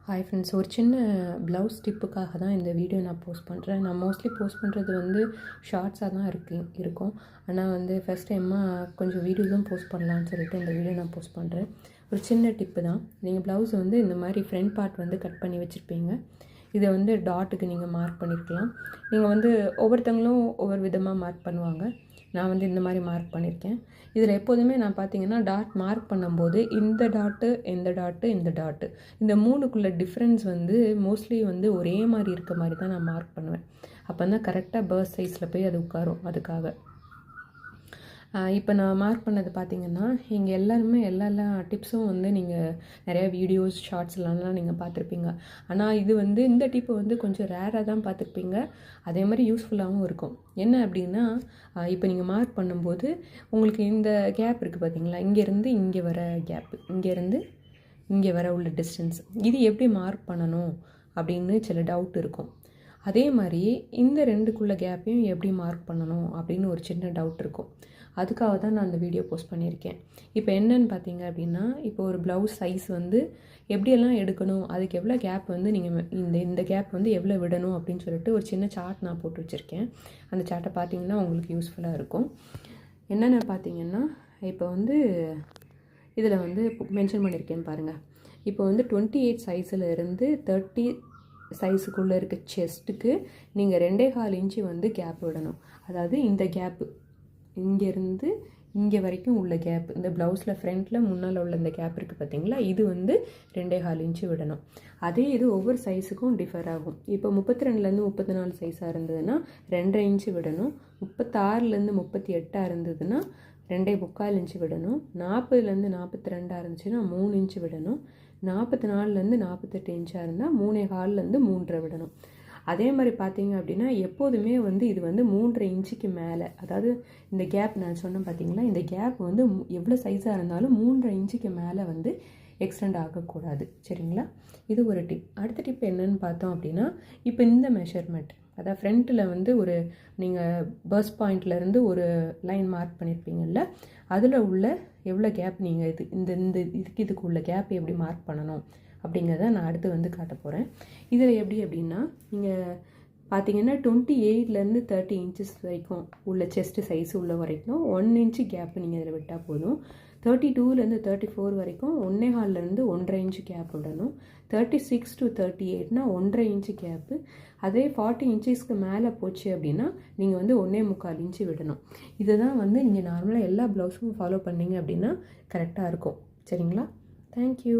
Hi friends, ஒரு சின்ன blouse டிப்புக்காக தான் இந்த வீடியோ நான் போஸ்ட் பண்ணுறேன். நான் மோஸ்ட்லி போஸ்ட் பண்ணுறது வந்து ஷார்ட்ஸாக தான் இருக்கும். ஆனால் வந்து ஃபஸ்ட் டைமாக கொஞ்சம் வீடியோஸும் போஸ்ட் பண்ணலான்னு சொல்லிட்டு இந்த வீடியோ நான் போஸ்ட் பண்ணுறேன். ஒரு சின்ன டிப்பு தான். நீங்கள் ப்ளவுஸ் வந்து இந்த மாதிரி ஃப்ரண்ட் பார்ட் வந்து கட் பண்ணி வச்சுருப்பீங்க. இதை வந்து டாட்டுக்கு நீங்கள் மார்க் பண்ணியிருக்கலாம். நீங்கள் வந்து ஒவ்வொருத்தங்களும் ஒவ்வொரு விதமாக மார்க் பண்ணுவாங்க. நான் வந்து இந்த மாதிரி மார்க் பண்ணியிருக்கேன். இதில் எப்போதுமே நான் பார்த்தீங்கன்னா டாட் மார்க் பண்ணும்போது இந்த டாட்டு இந்த டாட்டு இந்த மூணுக்குள்ள டிஃப்ரென்ஸ் வந்து மோஸ்ட்லி வந்து ஒரே மாதிரி இருக்க மாதிரி தான் நான் மார்க் பண்ணுவேன். அப்போ தான் கரெக்டாக பர்ஸ் சைஸில் போய் அது உட்காரும். அதுக்காக இப்போ நான் மார்க் பண்ணது பார்த்தீங்கன்னா இங்கே எல்லா டிப்ஸும் வந்து நீங்கள் நிறையா வீடியோஸ் ஷார்ட்ஸ்லாம் நீங்கள் பார்த்துருப்பீங்க. ஆனால் இது வந்து இந்த டிப்பு வந்து கொஞ்சம் ரேராக தான் பார்த்துருப்பீங்க. அதே மாதிரி யூஸ்ஃபுல்லாகவும் இருக்கும். என்ன அப்படின்னா இப்போ நீங்கள் மார்க் பண்ணும்போது உங்களுக்கு இந்த கேப் இருக்குது பார்த்தீங்களா, இங்கேருந்து இங்கே வர கேப்பு, இங்கேருந்து இங்கே வர உள்ள டிஸ்டன்ஸ், இது எப்படி மார்க் பண்ணணும் அப்படின்னு சில டவுட் இருக்கும். அதே மாதிரி இந்த ரெண்டுக்குள்ள கேப்பையும் எப்படி மார்க் பண்ணணும் அப்படின்னு ஒரு சின்ன டவுட் இருக்கும். அதுக்காக தான் நான் அந்த வீடியோ போஸ்ட் பண்ணியிருக்கேன். இப்போ என்னன்னு பார்த்தீங்க அப்படின்னா, இப்போ ஒரு ப்ளவுஸ் சைஸ் வந்து எப்படியெல்லாம் எடுக்கணும், அதுக்கு எவ்வளோ கேப் வந்து நீங்கள் இந்த கேப் வந்து எவ்வளோ விடணும் அப்படின்னு சொல்லிட்டு ஒரு சின்ன சார்ட் நான் போட்டு வச்சுருக்கேன். அந்த சார்ட்டை பார்த்தீங்கன்னா உங்களுக்கு யூஸ்ஃபுல்லாக இருக்கும். என்னென்ன பார்த்தீங்கன்னா இப்போ வந்து இதில் வந்து மென்ஷன் பண்ணியிருக்கேன் பாருங்கள். இப்போ வந்து 28 சைஸில் இருந்து 30 சைஸுக்குள்ளே இருக்க செஸ்ட்டுக்கு நீங்கள் 2.25 இன்ச்சு வந்து கேப் விடணும். அதாவது இந்த கேப்பு இங்கேருந்து இங்கே வரைக்கும் உள்ள கேப், இந்த ப்ளவுஸில் ஃப்ரண்ட்டில் முன்னால் உள்ள இந்த கேப் இருக்குது பார்த்தீங்களா, இது வந்து 2.25 இன்ச்சு விடணும். அதே இது ஒவ்வொரு சைஸுக்கும் டிஃபர் ஆகும். இப்போ 32லேருந்து 34 சைஸாக இருந்ததுன்னா 2.5 இன்ச்சு விடணும். 36லேருந்து 38 இருந்ததுன்னா 2.25 இன்ச்சு விடணும். 40லேருந்து 42 இருந்துச்சுன்னா 3 இன்ச்சு விடணும். 44லேருந்து 48 இன்ச்சாக இருந்தால் 3.25லேருந்து 3.5 விடணும். அதே மாதிரி பார்த்தீங்க அப்படின்னா எப்போதுமே வந்து இது வந்து 3.5 இன்ச்சுக்கு மேலே, அதாவது இந்த கேப் நான் சொன்னேன் பார்த்தீங்களா, இந்த கேப் வந்து எவ்வளோ சைஸாக இருந்தாலும் 3.5 இன்ச்சுக்கு மேலே வந்து எக்ஸ்டெண்ட் ஆகக்கூடாது. சரிங்களா? இது ஒரு டிப். அடுத்த டிப் என்னன்னு பார்த்தோம் அப்படின்னா, இப்போ இந்த மெஷர்மெண்ட், அதாவது ஃப்ரண்ட்டில் வந்து ஒரு நீங்கள் பர்ஸ் பாயிண்ட்லேருந்து ஒரு லைன் மார்க் பண்ணியிருப்பீங்கள்ல, அதில் உள்ள எவ்வளோ கேப் நீங்கள் இதுக்கு உள்ள கேப் எப்படி மார்க் பண்ணணும் அப்படிங்கிறத நான் அடுத்து வந்து காட்ட போகிறேன். இதில் எப்படி அப்படின்னா, நீங்கள் பார்த்தீங்கன்னா 28லேருந்து 30 இன்ச்சஸ் வரைக்கும் உள்ள செஸ்ட் சைஸ் உள்ள வரைக்கும் 1 இன்ச்சு கேப்பு நீங்கள் இதில் விட்டால் போதும். 32லேருந்து 34 வரைக்கும் 1.25லேருந்து 1.5 இன்ச்சு கேப் விடணும். 36 to 38னா 1.5 இன்ச்சு கேப்பு. அதே 40 இன்ச்சஸ்க்கு மேலே போச்சு அப்படின்னா நீங்கள் வந்து 1.25 இன்ச்சு விடணும். இதுதான் வந்து நீங்கள் நார்மலாக எல்லா ப்ளவுஸும் ஃபாலோ பண்ணிங்க அப்படின்னா கரெக்டாக இருக்கும். சரிங்களா? தேங்க்யூ.